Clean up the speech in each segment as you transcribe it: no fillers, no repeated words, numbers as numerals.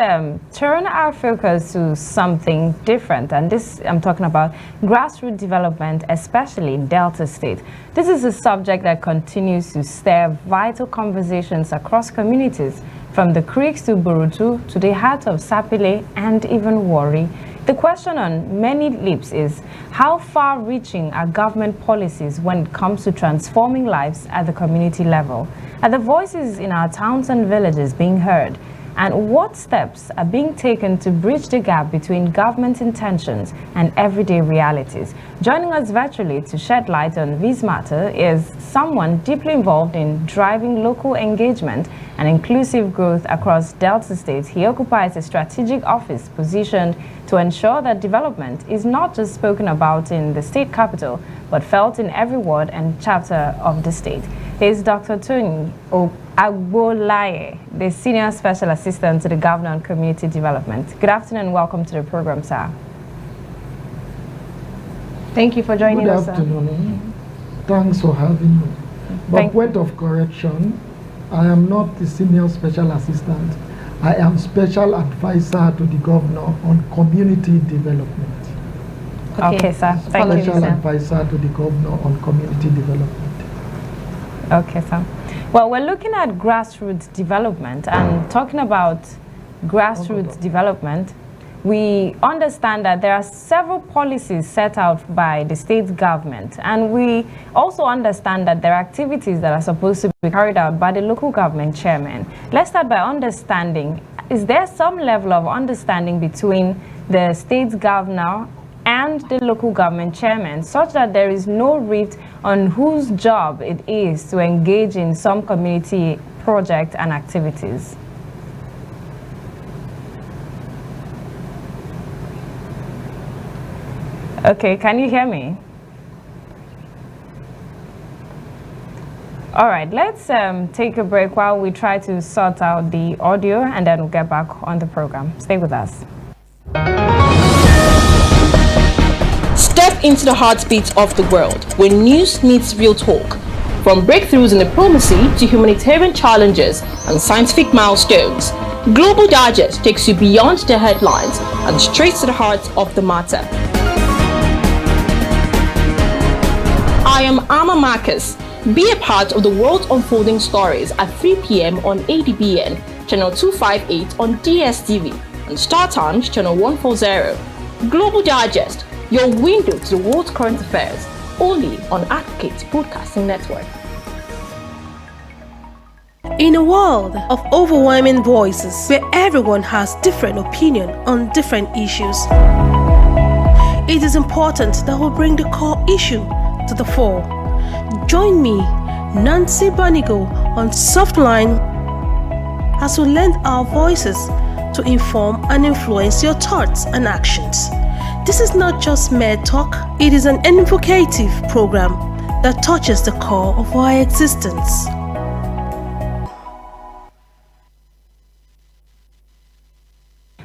turn our focus to something different, and this I'm talking about grassroots development, especially in Delta State. This is a subject that continues to stir vital conversations across communities, from the creeks to Burutu to the heart of Sapele and even Warri. The question on many lips is, how far-reaching are government policies when it comes to transforming lives at the community level? Are the voices in our towns and villages being heard? And what steps are being taken to bridge the gap between government intentions and everyday realities? Joining us virtually to shed light on this matter is someone deeply involved in driving local engagement and inclusive growth across Delta State. He occupies a strategic office positioned to ensure that development is not just spoken about in the state capital, but felt in every ward and chapter of the state. He is Dr. Toyin Agbolayah, the Senior Special Assistant to the Governor on Community Development. Good afternoon and welcome to the program, sir. Thank you for joining us, sir. Good afternoon. Thanks for having me. But point of correction, I am not the Senior Special Assistant. I am Special Advisor to the Governor on Community Development. Okay, sir. Thank you, Special Advisor to the Governor on Community Development. Okay, sir. Well, we're looking at grassroots development, and talking about grassroots development, we understand that there are several policies set out by the state government, and we also understand that there are activities that are supposed to be carried out by the local government chairman. Let's start by understanding, is there some level of understanding between the state governor and the local government chairman, such that there is no rift on whose job it is to engage in some community projects and activities? Okay, can you hear me? All right, let's take a break while we try to sort out the audio, and then we'll get back on the program. Stay with us. Step into the heartbeat of the world, where news meets real talk. From breakthroughs in diplomacy to humanitarian challenges and scientific milestones, Global Digest takes you beyond the headlines and straight to the heart of the matter. I am Amma Marcus. Be a part of the world unfolding stories at 3 p.m. on ADBN, channel 258 on DSTV, and Star Times, channel 140. Global Digest, your window to the world's current affairs, only on Advocate Broadcasting Network. In a world of overwhelming voices where everyone has different opinion on different issues, it is important that we bring the core issue to the fore. Join me, Nancy Banigo, on Softline as we lend our voices to inform and influence your thoughts and actions. This is not just mere talk, it is an evocative program that touches the core of our existence.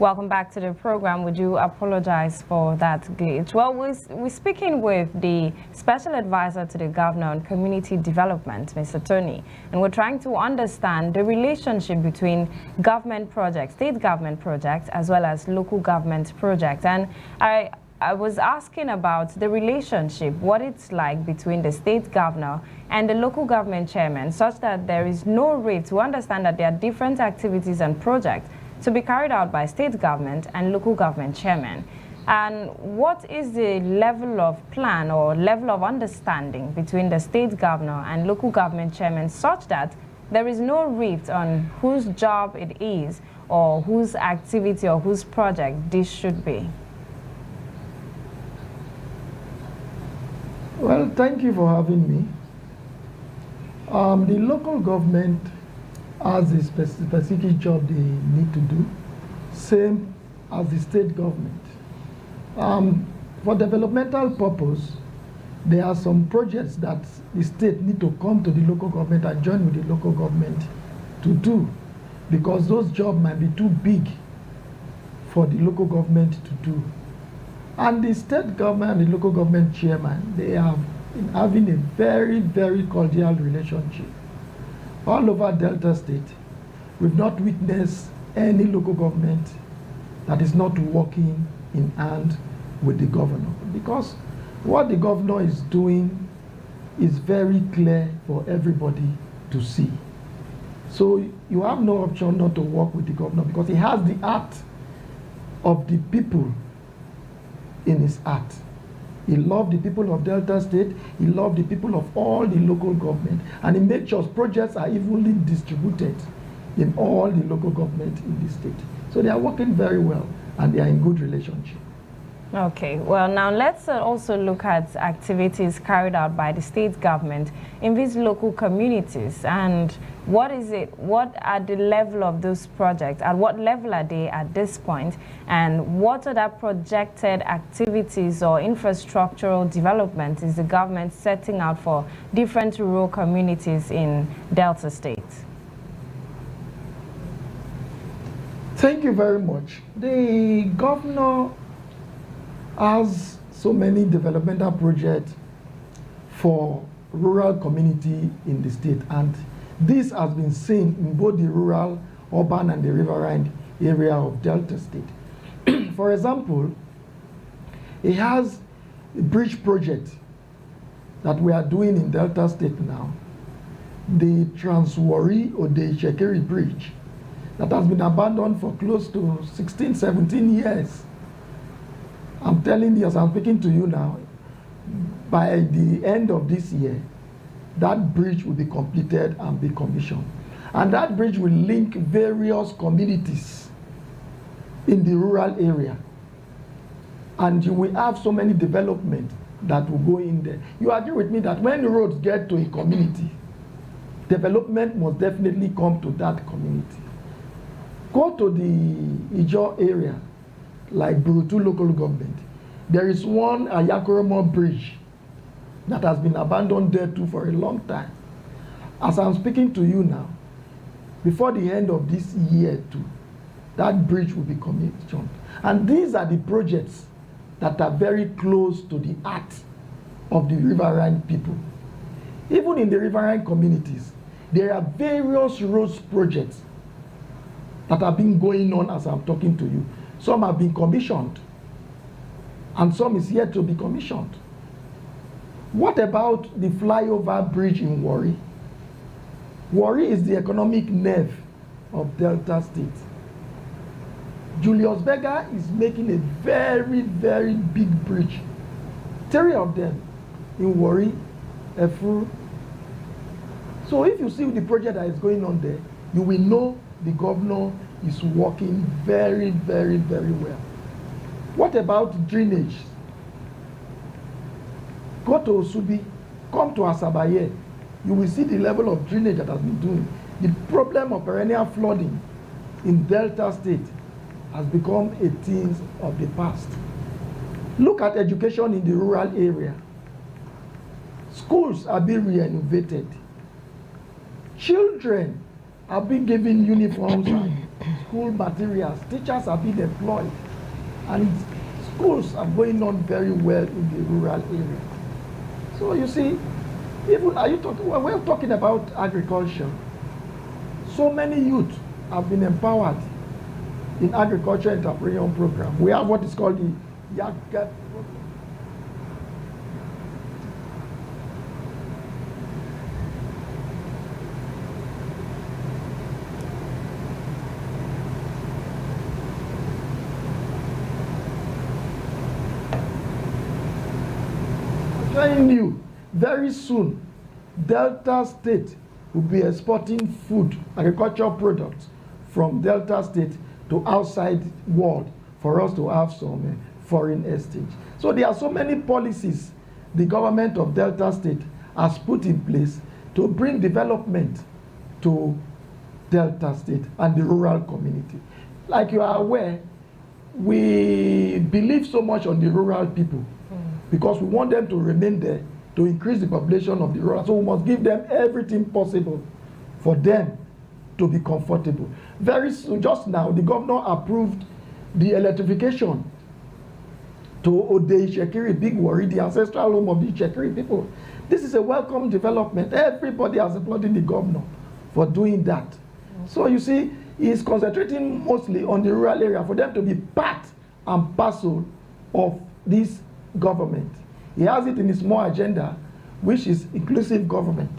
Welcome back to the program. We do apologize for that glitch. Well, we're speaking with the Special Advisor to the Governor on Community Development, Mr. Tony, and we're trying to understand the relationship between government projects, state government projects, as well as local government projects. And I was asking about the relationship, what it's like between the state governor and the local government chairman, such that there is no rift to understand that there are different activities and projects to be carried out by state government and local government chairman. And what is the level of plan or level of understanding between the state governor and local government chairman, such that there is no rift on whose job it is or whose activity or whose project this should be? Well, thank you for having me. The local government has a specific job they need to do, same as the state government. For developmental purpose, there are some projects that the state need to come to the local government and join with the local government to do, because those jobs might be too big for the local government to do. And the state government and the local government chairman, they have been having a very, very cordial relationship. All over Delta State, we've not witnessed any local government that is not working in hand with the governor, because what the governor is doing is very clear for everybody to see. So you have no option not to work with the governor, because he has the heart of the people in his heart. He loved the people of Delta State, he loved the people of all the local government, and he makes sure projects are evenly distributed in all the local government in the state. So they are working very well, and they are in good relationship. Okay, well now let's also look at activities carried out by the state government in these local communities, and what are the level of those projects, at what level are they at this point, and what other projected activities or infrastructural development is the government setting out for different rural communities in Delta State? Thank you very much. The governor has so many developmental projects for rural community in the state, and this has been seen in both the rural, urban, and the riverine area of Delta State. For example, it has a bridge project that we are doing in Delta State now, the Trans-Warri Ode-Shekiri Bridge, that has been abandoned for close to 16, 17 years. I'm telling you, as I'm speaking to you now, by the end of this year, that bridge will be completed and be commissioned. And that bridge will link various communities in the rural area. And you will have so many development that will go in there. You agree with me that when roads get to a community, development must definitely come to that community. Go to the Ijo area, like Burutu local government. There is one Ayakoromo bridge that has been abandoned there too for a long time. As I'm speaking to you now, before the end of this year too, that bridge will be commissioned. And these are the projects that are very close to the heart of the riverine people. Even in the riverine communities, there are various roads projects that have been going on as I'm talking to you. Some have been commissioned, and some is yet to be commissioned. What about the flyover bridge in Warri? Warri is the economic nerve of Delta State. Julius Berger is making a very, very big bridge. 3 of them in Warri, Efuru. So if you see the project that is going on there, you will know the governor is working very, very, very well. What about drainage? Go to Osubi, come to Asabaye, you will see the level of drainage that has been doing. The problem of perennial flooding in Delta State has become a thing of the past. Look at education in the rural area. Schools are being renovated. Children are being given uniforms and school materials. Teachers are being employed. And schools are going on very well in the rural area. So you see, even we're talking about agriculture. So many youth have been empowered in agriculture entrepreneurial program. We have what is called the Yak Gap program. Telling you, very soon, Delta State will be exporting food, agricultural products from Delta State to outside world for us to have some foreign exchange. So there are so many policies the government of Delta State has put in place to bring development to Delta State and the rural community. Like you are aware, we believe so much on the rural people because we want them to remain there to increase the population of the rural. So we must give them everything possible for them to be comfortable. Very soon, just now, the governor approved the electrification to Ode-Shekiri, Big Warri, the ancestral home of the Shekiri people. This is a welcome development. Everybody has applauded the governor for doing that. So you see, he is concentrating mostly on the rural area for them to be part and parcel of this government. He has it in his more agenda, which is inclusive government.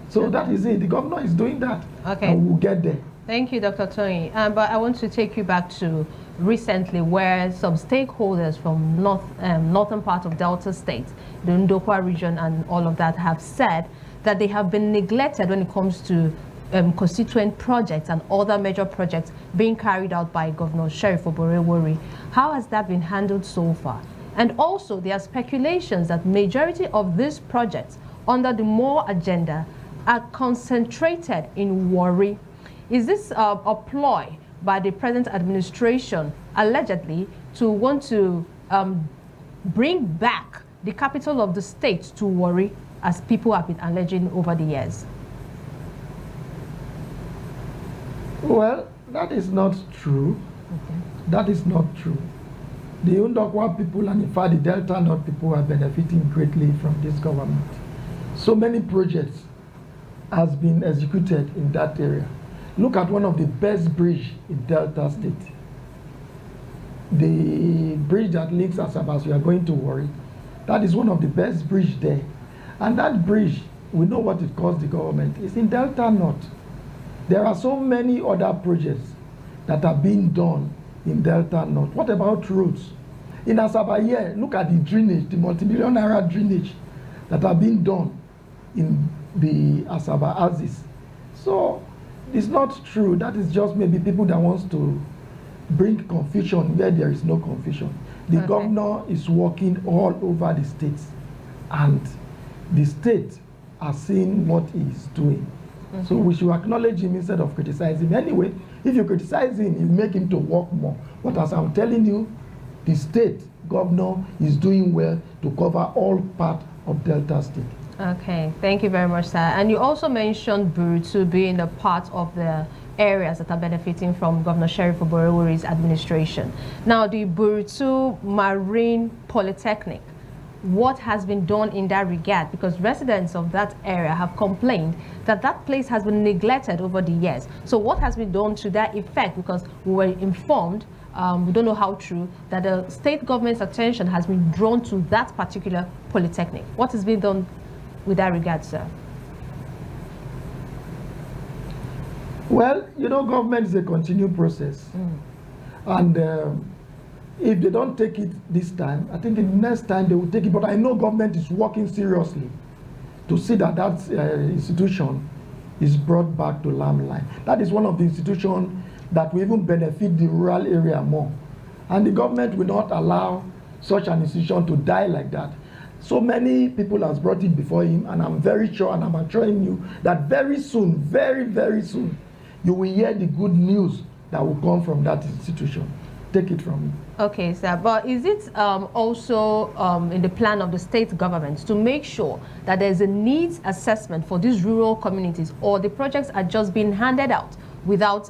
So that is it. The governor is doing that. Okay. And we'll get there. Thank you, Dr. Toyin. But I want to take you back to recently where some stakeholders from northern part of Delta State, the Ndokwa region and all of that have said that they have been neglected when it comes to constituent projects and other major projects being carried out by Governor Sheriff Oborevwori. How has that been handled so far? And also there are speculations that majority of these projects under the More agenda are concentrated in Warri. Is this a ploy by the present administration, allegedly, to want to bring back the capital of the state to Warri, as people have been alleging over the years? Well, that is not true. Okay. That is not true. The Ndokwa people and in fact the Delta North people are benefiting greatly from this government. So many projects has been executed in that area. Look at one of the best bridge in Delta State. The bridge that links Asaba as we are going to Warri. That is one of the best bridge there. And that bridge, we know what it cost the government. It's in Delta North. There are so many other projects that are being done in Delta North. What about roads? In Asaba here, look at the drainage, the multi-million naira drainage that are being done in the Asaba axis. So it's not true. That is just maybe people that wants to bring confusion where there is no confusion. The governor is working all over the states, and the state are seeing what he is doing. So we should acknowledge him instead of criticizing him. Anyway, if you criticize him, you make him to work more. But as I'm telling you, the state governor is doing well to cover all part of Delta State. Okay, thank you very much, sir. And you also mentioned Burutu being a part of the areas that are benefiting from Governor Sheriff Oborevwori's administration. Now, the Burutu Marine Polytechnic, what has been done in that regard? Because residents of that area have complained that that place has been neglected over the years. So what has been done to that effect? Because we were informed, we don't know how true, that the state government's attention has been drawn to that particular polytechnic. What has been done with that regard, sir? Well, you know, government is a continued process. And if they don't take it this time, I think in the next time they will take it. But I know government is working seriously to see that that institution is brought back to limelight. That is one of the institutions that will even benefit the rural area more. And the government will not allow such an institution to die like that. So many people has brought it before him, and I'm very sure, and I'm assuring you that very soon, very, very soon, you will hear the good news that will come from that institution. Take it from me. Okay, sir. But is it also in the plan of the state government to make sure that there's a needs assessment for these rural communities, or the projects are just being handed out without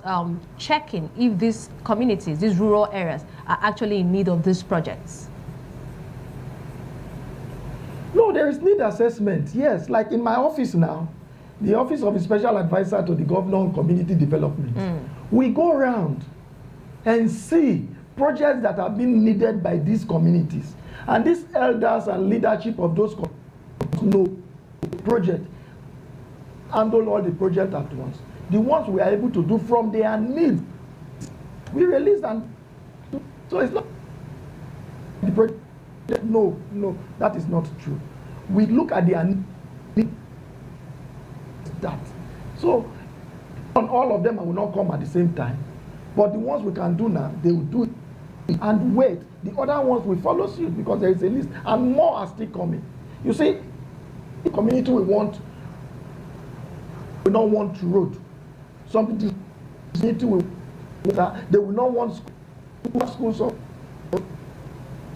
checking if these communities, these rural areas, are actually in need of these projects? No, there is need assessment. Yes, like in my office now, the Office of the Special Advisor to the Governor on Community Development. We go around and see projects that are being needed by these communities. And these elders and leadership of those communities know the project, handle all the projects at once. The ones we are able to do from their needs, we release them. So it's not the project. No, that is not true. We look at their needs. That. So on all of them, I will not come at the same time. But the ones we can do now, they will do it and wait. The other ones will follow suit because there is a list, and more are still coming. You see, the community we don't want road. Some community they will not want schools.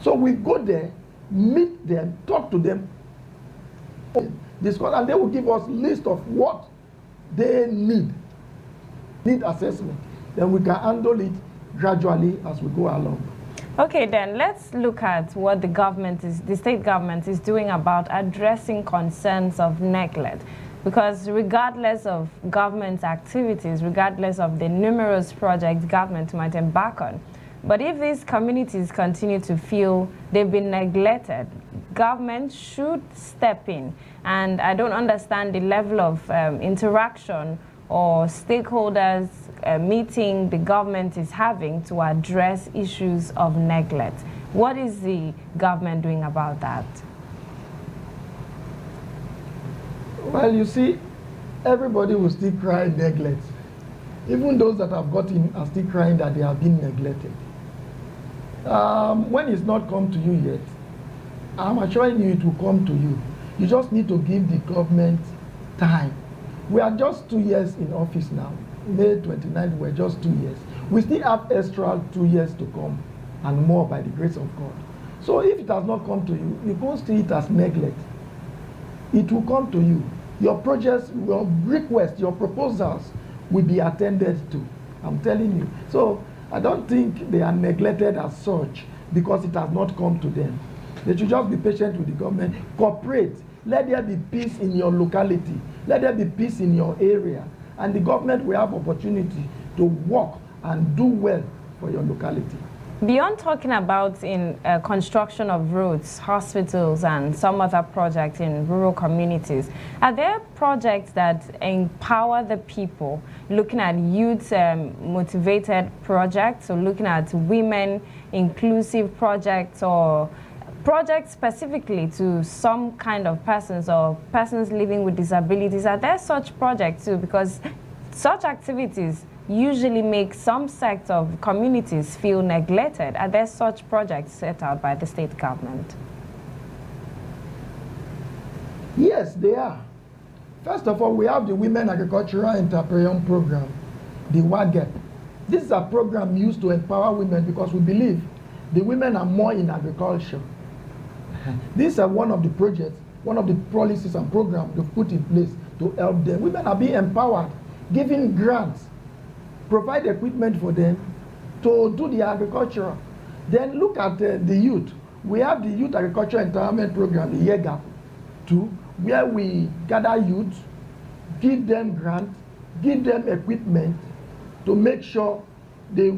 So we go there, meet them, talk to them, discuss, and they will give us list of what they need assessment. Then we can handle it gradually as we go along. Okay, then let's look at what the state government is doing about addressing concerns of neglect. Because regardless of government activities, regardless of the numerous projects government might embark on, but if these communities continue to feel they've been neglected, government should step in. And I don't understand the level of interaction or stakeholders meeting the government is having to address issues of neglect. What is the government doing about that? Well, you see, everybody will still cry neglect. Even those that have got in are still crying that they have been neglected. When it's not come to you yet, I'm assuring you it will come to you. You just need to give the government time. We are just 2 years in office now. May 29th, we're just 2 years. We still have extra 2 years to come and more by the grace of God. So if it has not come to you, you can't see it as neglect. It will come to you. Your projects, your requests, your proposals will be attended to. I'm telling you. So I don't think they are neglected as such because it has not come to them. They should just be patient with the government, cooperate. Let there be peace in your locality. Let there be peace in your area. And the government will have opportunity to work and do well for your locality. Beyond talking about in construction of roads, hospitals, and some other projects in rural communities, are there projects that empower the people, looking at youth-motivated projects, or looking at women-inclusive projects, or projects specifically to some kind of persons or persons living with disabilities? Are there such projects too? Because such activities usually make some sects of communities feel neglected. Are there such projects set out by the state government? Yes, they are. First of all, we have the Women Agricultural Entrepreneur Program, the WAGEP. This is a program used to empower women because we believe the women are more in agriculture. These are one of the projects, one of the policies and programs to put in place to help them. Women are being empowered, given grants, provide equipment for them to do the agriculture. Then look at the youth. We have the Youth Agriculture Empowerment Program, the YEGAP, too, where we gather youth, give them grants, give them equipment to make sure they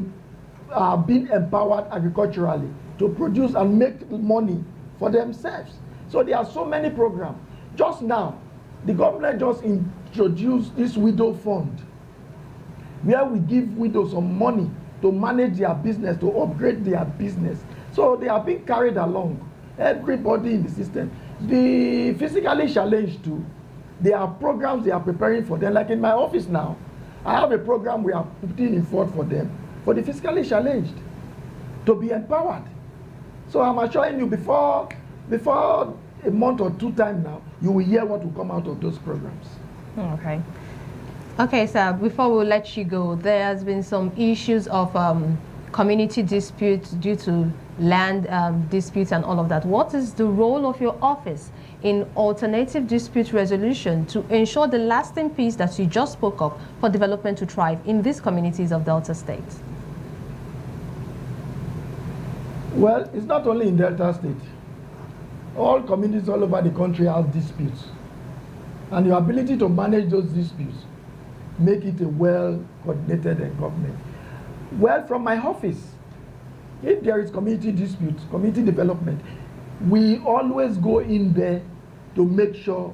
are being empowered agriculturally to produce and make money for themselves. So there are so many programs. Just now, the government just introduced this widow fund, where we give widows some money to manage their business, to upgrade their business. So they are being carried along, everybody in the system. The physically challenged too, there are programs they are preparing for them. Like in my office now, I have a program we are putting in forth for them, for the physically challenged, to be empowered. So I'm assuring you, before a month or two time now, you will hear what will come out of those programs. Okay. Okay, sir, before we let you go, there has been some issues of community disputes due to land disputes and all of that. What is the role of your office in alternative dispute resolution to ensure the lasting peace that you just spoke of for development to thrive in these communities of Delta State? Well, it's not only in Delta State. All communities all over the country have disputes. And your ability to manage those disputes make it a well-coordinated government. Well, from my office, if there is community disputes, community development, we always go in there to make sure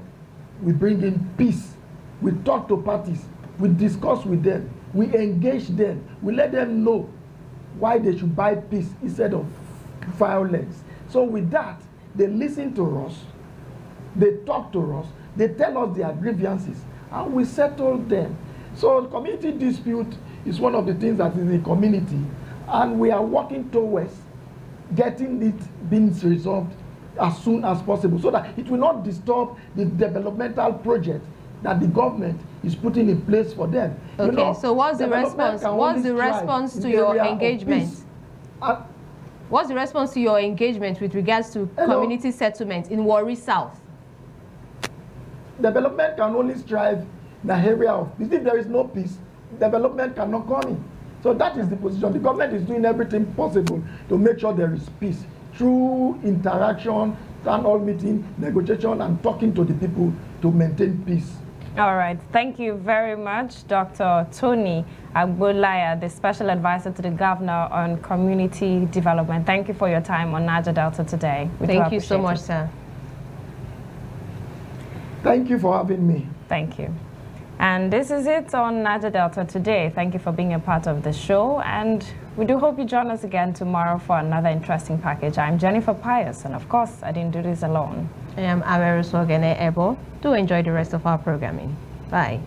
we bring in peace. We talk to parties, we discuss with them, we engage them, we let them know why they should buy peace instead of violence. So with that, they listen to us, they talk to us, they tell us their grievances, and we settle them. So community dispute is one of the things that is in the community, and we are working towards getting it being resolved as soon as possible so that it will not disturb the developmental project that the government is putting in place for them. Okay, you know, so what's the response? What's the response to your engagement? What's the response to your engagement with regards to community settlement in Warri South? Development can only strive in the area of peace. If there is no peace, development cannot come in. So that is the position. The government is doing everything possible to make sure there is peace through interaction, town hall meeting, negotiation, and talking to the people to maintain peace. All right. Thank you very much, Dr. Toyin Agbolayah, the Special Advisor to the Governor on Community Development. Thank you for your time on Niger Delta Today. Thank you so much, sir. Thank you for having me. Thank you. And this is it on Niger Delta Today. Thank you for being a part of the show, and we do hope you join us again tomorrow for another interesting package. I'm Jennifer Pius, and of course, I didn't do this alone. I am Averusogene Ebo. Do enjoy the rest of our programming. Bye.